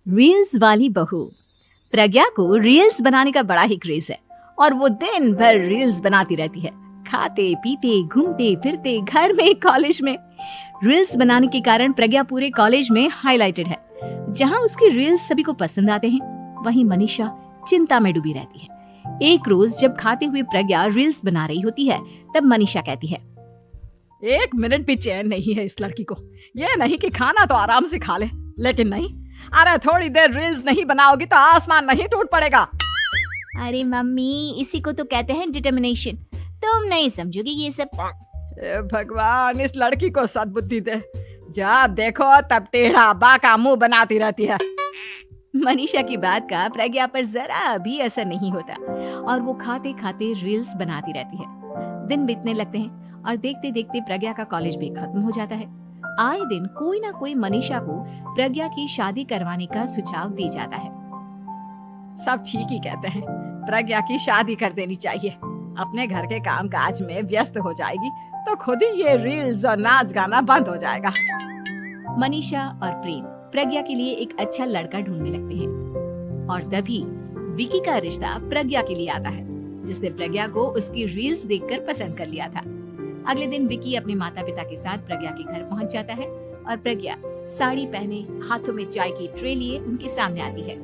Reels वाली बहू। प्रज्ञा को रील्स बनाने का बड़ा ही क्रेज है और वो दिन भर रील्स बनाती रहती है, खाते पीते घूमते फिरते घर में कॉलेज में। रील्स बनाने के कारण प्रज्ञा पूरे कॉलेज में हाईलाइटेड है। जहां उसकी रील्स सभी को पसंद आते हैं, वहीं मनीषा चिंता में डूबी रहती है। एक रोज जब खाते हुए प्रज्ञा रील्स बना रही होती है, तब मनीषा कहती है, 1 मिनट भी चैन नहीं है इस लड़की को। ये नहीं कि खाना तो आराम से खा ले, लेकिन नहीं, अरे थोड़ी देर रील्स नहीं बनाओगी तो आसमान नहीं टूट पड़ेगा। अरे मम्मी, इसी को तो कहते हैं डिटर्मिनेशन। तुम नहीं समझोगी ये सब। भगवान, इस लड़की को सद्बुद्धि दे। जब देखो तब टेढ़ा बाका मुंह बनाती रहती है। मनीषा की बात का प्रज्ञा पर जरा भी असर नहीं होता और वो खाते खाते रील्स बनाती रहती है। दिन बीतने लगते हैं और देखते देखते प्रज्ञा का कॉलेज भी खत्म हो जाता है। आए दिन कोई ना कोई मनीषा को प्रज्ञा की शादी करवाने का सुझाव दे जाता है। सब ठीक ही कहते हैं, प्रज्ञा की शादी कर देनी चाहिए। अपने घर के काम काज में व्यस्त हो जाएगी तो खुद ही ये रील्स और नाच गाना बंद हो जाएगा। मनीषा और प्रेम प्रज्ञा के लिए एक अच्छा लड़का ढूंढने लगते हैं और तभी विकी का रिश्ता प्रज्ञा के लिए आता है, जिसने प्रज्ञा को उसकी रील्स देखकर पसंद कर लिया था। अगले दिन विकी अपने माता पिता के साथ प्रज्ञा के घर पहुंच जाता है और प्रज्ञा साड़ी पहने हाथों में चाय की ट्रे लिए उनके सामने आती है।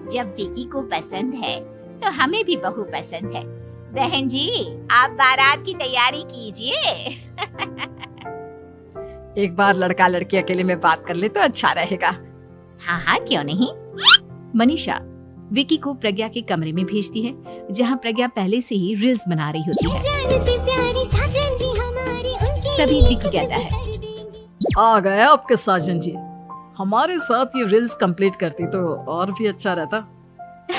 जब विकी को पसंद है तो हमें भी बहू पसंद है। बहन जी, आप बारात की तैयारी कीजिए। एक बार लड़का लड़की अकेले में बात कर ले तो अच्छा रहेगा। हाँ हाँ, क्यों नहीं। मनीषा विकी को प्रज्ञा के कमरे में भेजती है, जहां प्रज्ञा पहले से ही रील्स बना रही होती है। तभी विकी कहता है, आ गए आपके साजन जी। हमारे साथ ये रील्स कंप्लीट करती तो और भी अच्छा रहता।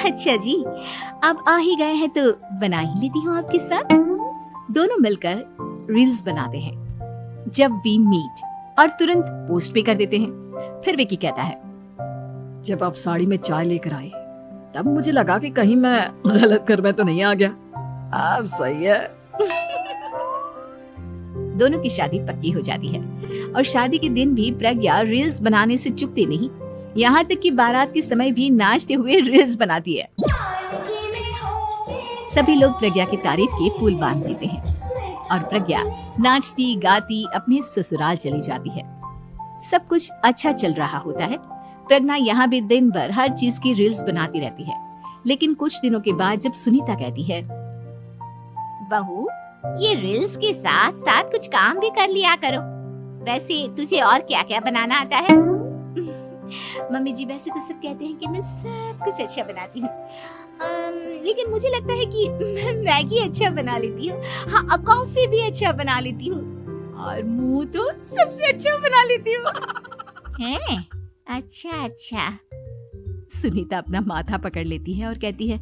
अच्छा जी, अब आ ही गए हैं तो बना ही लेती हूँ आपके साथ। दोनों मिलकर रील्स बनाते हैं। जब वी मीट और तुरंत पोस्ट भी कर देते हैं। फिर विकी कहता है, जब आप साड़ी में चाय लेकर आए तब मुझे लगा कि कहीं मैं गलत घर में तो नहीं आ गया। अब सही है। दोनों की शादी पक्की हो जाती है और शादी के दिन भी प्रज्ञा रील्स बनाने से चूकती नहीं। यहाँ तक कि बारात के समय भी नाचते हुए रील्स बनाती है। सभी लोग प्रज्ञा की तारीफ के पुल बांध देते हैं और प्रज्ञा नाचती गाती अपने ससुराल चली जाती है। सब कुछ अच्छा चल रहा होता है। प्रज्ञा यहाँ भी दिन भर हर चीज की रील्स बनाती रहती है। लेकिन कुछ दिनों के बाद जब सुनीता कहती है, बहू, ये रील्स के साथ साथ कुछ काम भी कर लिया करो। वैसे तुझे और क्या क्या बनाना आता है? मम्मी जी, वैसे तो सब कहते हैं कि मैं सब कुछ अच्छा बनाती हूँ, लेकिन मुझे लगता है कि मैं मैगी अच्छा बना लेती हूँ। हाँ, कॉफी भी अच्छा बना लेती हूँ और मुंह तो सबसे अच्छा बना लेती हूँ। हैं? अच्छा अच्छा। सुनीता अपना माथा पकड़ लेती है और कहती है,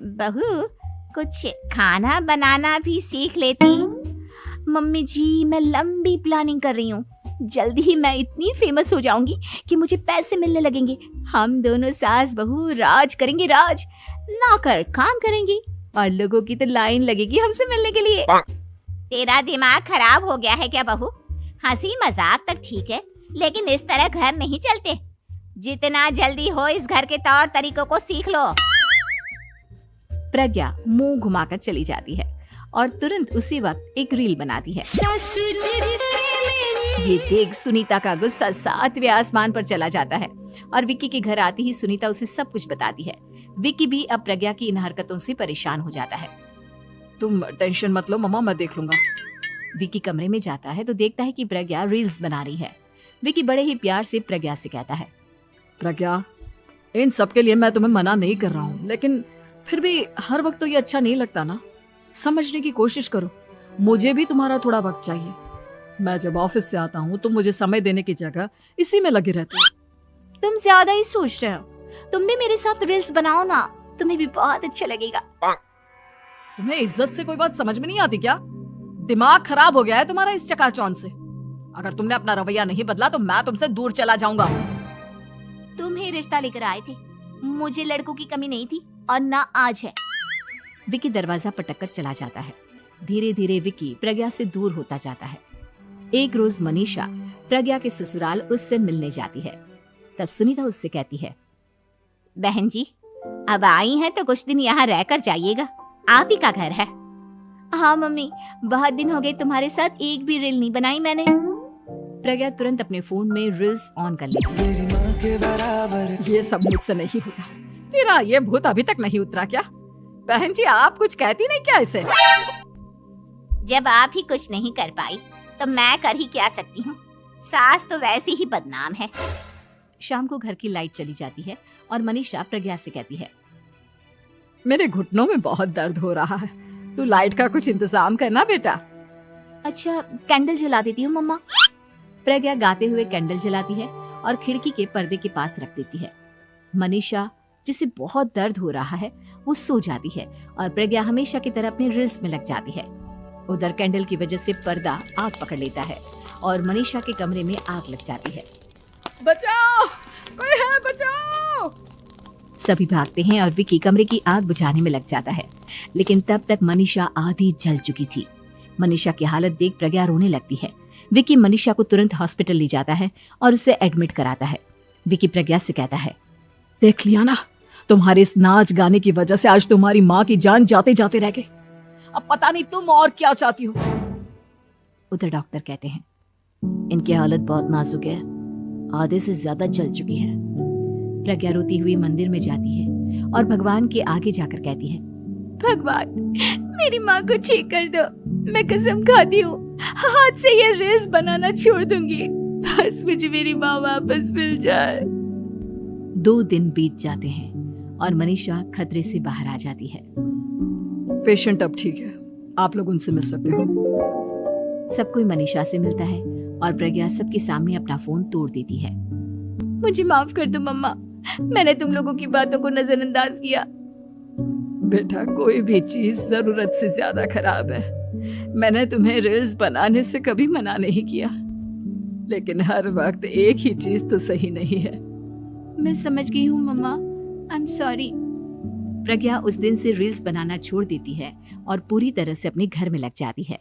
बहू, कुछ खाना बनाना भी सीख लेती। मम्मी जी, मैं लंबी प्लानिंग कर रही हूँ। जल्दी ही मैं इतनी फेमस हो जाऊंगी कि मुझे पैसे मिलने लगेंगे। हम दोनों सास बहू राज करेंगे, राज नौकर काम करेंगे और लोगों की तो लाइन लगेगी हमसे मिलने के लिए। तेरा दिमाग खराब हो गया है क्या बहू? हंसी मजाक तक ठीक है, लेकिन इस तरह घर नहीं चलते। जितना जल्दी हो इस घर के तौर तरीकों को सीख लो। प्रज्ञा मुंह घुमाकर चली जाती है और तुरंत उसी वक्त एक रील बनाती है। ये देख सुनीता का गुस्सा 7वें आसमान पर चला जाता है और विक्की के घर आती ही सुनीता उसे सब कुछ बताती है। विक्की भी अब प्रज्ञा की इन हरकतों से परेशान हो जाता है। तुम टेंशन मत लो मम्मा, मैं देख लूंगा। विक्की कमरे में जाता है तो देखता है कि प्रज्ञा रील्स बना रही है। विक्की बड़े ही प्यार से प्रज्ञा से कहता है, प्रज्ञा, इन सब के लिए मैं तुम्हें मना नहीं कर रहा हूँ, लेकिन फिर भी हर वक्त तो ये अच्छा नहीं लगता ना। समझने की कोशिश करो, मुझे भी तुम्हारा थोड़ा वक्त चाहिए। मैं जब ऑफिस से आता हूँ तो मुझे समय देने की जगह इसी में लगे रहते हो। तुम ज्यादा ही सोच रहे हो। तुम भी मेरे साथ रील्स बनाओ ना, तुम्हें भी बहुत अच्छा लगेगा। तुम्हें इज्जत से कोई बात समझ में नहीं आती क्या? दिमाग खराब हो गया है तुम्हारा इस चकाचौंध से। अगर तुमने अपना रवैया नहीं बदला तो मैं तुमसे दूर चला जाऊंगा। तुम ही रिश्ता लेकर आए थे, मुझे लड़कों की कमी नहीं थी और ना आज है। विकी दरवाजा पटक कर चला जाता है। धीरे धीरे विकी प्रज्ञा से दूर होता जाता है। एक रोज मनीषा प्रज्ञा के ससुराल उससे मिलने जाती है। तब सुनीता उससे कहती है, बहन जी, अब आई हैं तो कुछ दिन यहाँ रहकर जाइएगा, आप ही का घर है। हाँ मम्मी, बहुत दिन हो गए तुम्हारे साथ एक भी रील नहीं बनाई मैंने। प्रज्ञा तुरंत अपने फोन में रील्स ऑन कर लेती है। मेरी माँ के बराबर ये सब मुझसे नहीं होगा। तेरा ये भूत अभी तक नहीं उतरा क्या? बहन जी आप कुछ कहती नहीं क्या इसे? जब आप ही कुछ नहीं कर पाई तो मैं कर ही क्या सकती हूँ, सास तो वैसी ही बदनाम है। शाम को घर की लाइट चली जाती है और मनीषा प्रज्ञा से कहती है, मेरे घुटनों में बहुत दर्द हो रहा है, तू लाइट का कुछ इंतजाम करना बेटा। अच्छा कैंडल जला देती हूँ मम्मा। प्रज्ञा गाते हुए कैंडल जलाती है और खिड़की के पर्दे के पास रख देती है। मनीषा जिसे बहुत दर्द हो रहा है वो सो जाती है और प्रज्ञा हमेशा की तरह अपने रील्स में लग जाती है। उधर कैंडल की वजह से पर्दा आग पकड़ लेता है और मनीषा के कमरे में आग लग जाती है। बचाओ, कोई है, बचाओ। सभी भागते हैं और विकी कमरे की आग बुझाने में लग जाता है, लेकिन तब तक मनीषा आधी जल चुकी थी। मनीषा की हालत देख प्रज्ञा रोने लगती है। विकी मनीषा को तुरंत हॉस्पिटल ले जाता है और उसे एडमिट कराता है। विकी प्रज्ञा से कहता है, देख लिया ना, तुम्हारे इस नाच गाने की वजह से आज तुम्हारी माँ की जान जाते जाते रह गई। अब पता नहीं तुम और क्या चाहती हो। उधर डॉक्टर कहते हैं, इनकी हालत बहुत नाजुक है, आधे से ज्यादा जल चुकी है। प्रज्ञा रोती हुई मंदिर में जाती है और भगवान के आगे जाकर कहती है, भगवान मेरी माँ को ठीक कर दो, मैं कसम खाती हूँ हाथ से ये रील्स बनाना छोड़ दूंगी, बस मुझे मेरी माँ वापस मिल जाए। 2 दिन बीत जाते हैं और मनीषा खतरे से बाहर आ जाती है। पेशेंट अब ठीक है, आप लोग उनसे मिल सकते हो। सब कोई मनीषा से मिलता है और प्रज्ञा सबके सामने अपना फोन तोड़ देती है। मुझे माफ कर दो मम्मा, मैंने तुम लोगों की बातों को नजरअंदाज किया। बेटा कोई भी चीज जरूरत से ज्यादा खराब है। मैंने तुम्हें रील्स बनाने से कभी मना नहीं किया, लेकिन हर वक्त एक ही चीज तो सही नहीं है। मैं समझ गई हूँ मम्मा, आई एम सॉरी। प्रज्ञा उस दिन से रील्स बनाना छोड़ देती है और पूरी तरह से अपने घर में लग जाती है।